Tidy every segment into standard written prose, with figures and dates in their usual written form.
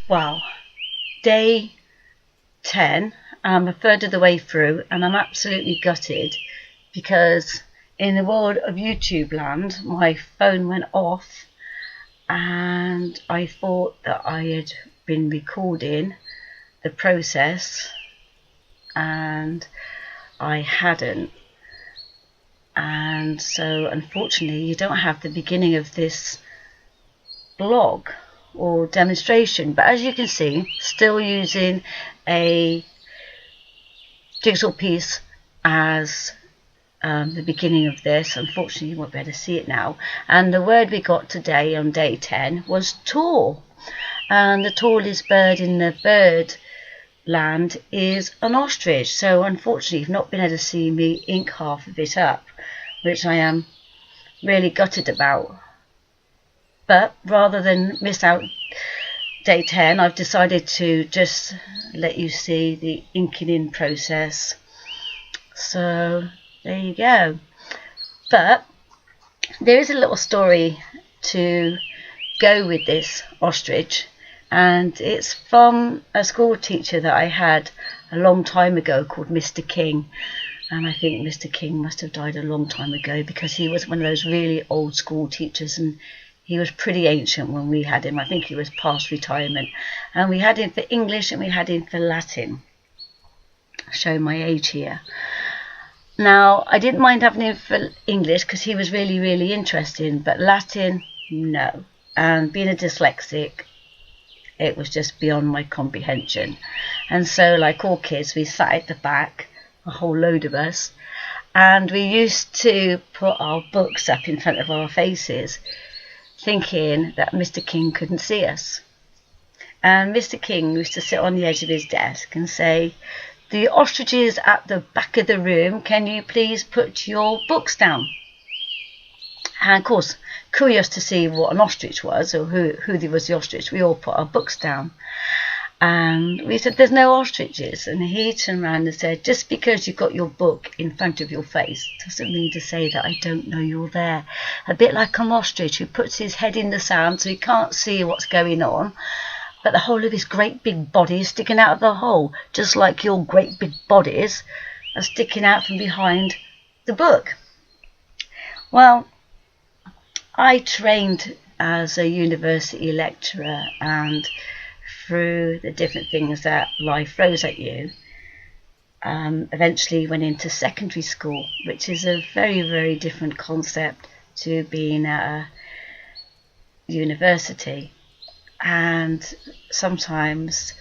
Well, day 10, I'm a third of the way through, and I'm absolutely gutted because in the world of YouTube land, my phone went off and I thought that I had been recording the process and I hadn't. And so unfortunately you don't have the beginning of this blog or demonstration, but as you can see, still using a jigsaw piece as the beginning of this. Unfortunately you won't be able to see it now. And the word we got today on day 10 was tall, and the tallest bird in the bird land is an ostrich. So unfortunately you've not been able to see me ink half of it up, which I am really gutted about. But rather than miss out day 10, I've decided to just let you see the inking in process. So there you go. But there is a little story to go with this ostrich, and it's from a school teacher that I had a long time ago called Mr. King. And I think Mr. King must have died a long time ago because he was one of those really old school teachers, and he was pretty ancient when we had him. I think he was past retirement. And we had him for English and we had him for Latin. Showing my age here. Now, I didn't mind having him for English because he was really, really interesting. But Latin, no. And being a dyslexic, it was just beyond my comprehension. And so, like all kids, we sat at the back, a whole load of us. And we used to put our books up in front of our faces, thinking that Mr. King couldn't see us. And Mr. King used to sit on the edge of his desk and say, "The ostriches at the back of the room, can you please put your books down?" And of course, curious to see what an ostrich was, or who was the ostrich, we all put our books down. And we said, "There's no ostriches." And he turned around and said, "Just because you've got your book in front of your face doesn't mean to say that I don't know you're there." A bit like an ostrich who puts his head in the sand so he can't see what's going on, but the whole of his great big body is sticking out of the hole, just like your great big bodies are sticking out from behind the book. Well, I trained as a university lecturer, and through the different things that life throws at you, eventually went into secondary school, which is a very, very different concept to being at a university. And sometimes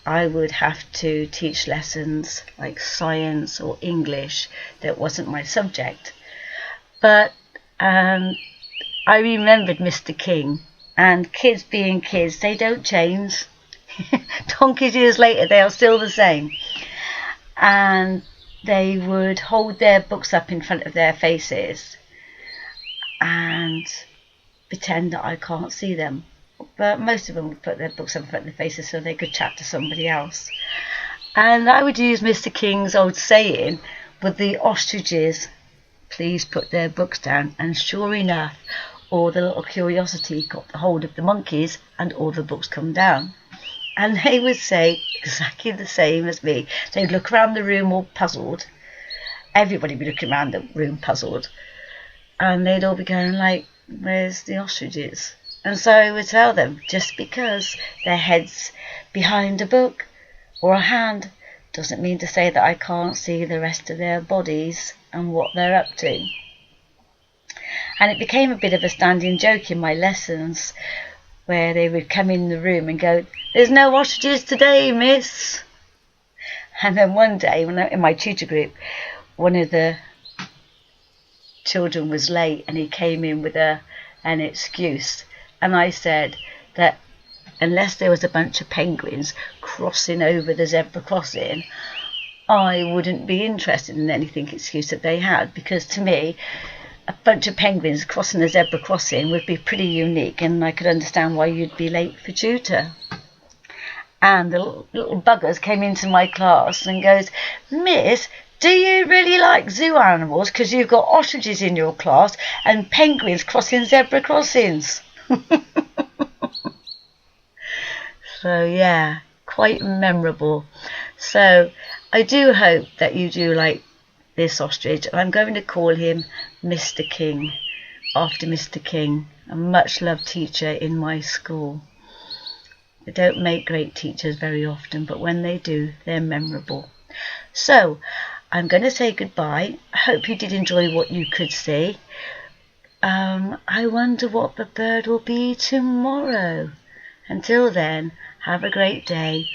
I would have to teach lessons like science or English that wasn't my subject. But I remembered Mr. King, and kids being kids, they don't change. Donkey's years later, they are still the same. And they would hold their books up in front of their faces and pretend that I can't see them. But most of them would put their books up in front of their faces so they could chat to somebody else. And I would use Mr. King's old saying with the ostriches, "Please put their books down." And sure enough, all the little curiosity got hold of the monkeys and all the books come down. And they would say exactly the same as me. They'd look around the room all puzzled. Everybody would be looking around the room puzzled. And they'd all be going like, "Where's the ostriches?" And so I would tell them, just because their head's behind a book or a hand doesn't mean to say that I can't see the rest of their bodies and what they're up to. And it became a bit of a standing joke in my lessons, where they would come in the room and go, "There's no ostriches today, miss." And then one day, when in my tutor group, one of the children was late and he came in with an excuse. And I said that unless there was a bunch of penguins crossing over the zebra crossing, I wouldn't be interested in anything excuse that they had, because to me, a bunch of penguins crossing a zebra crossing would be pretty unique, and I could understand why you'd be late for tutor. And the little buggers came into my class and goes, "Miss, do you really like zoo animals because you've got ostriches in your class and penguins crossing zebra crossings?" So yeah, quite memorable. So I do hope that you do like this ostrich. I'm going to call him Mr. King, after Mr. King, a much loved teacher in my school. They don't make great teachers very often, but when they do, they're memorable. So I'm going to say goodbye. I hope you did enjoy what you could see. I wonder what the bird will be tomorrow. Until then, have a great day.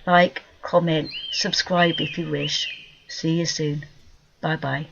Like, comment, subscribe if you wish. See you soon. Bye bye.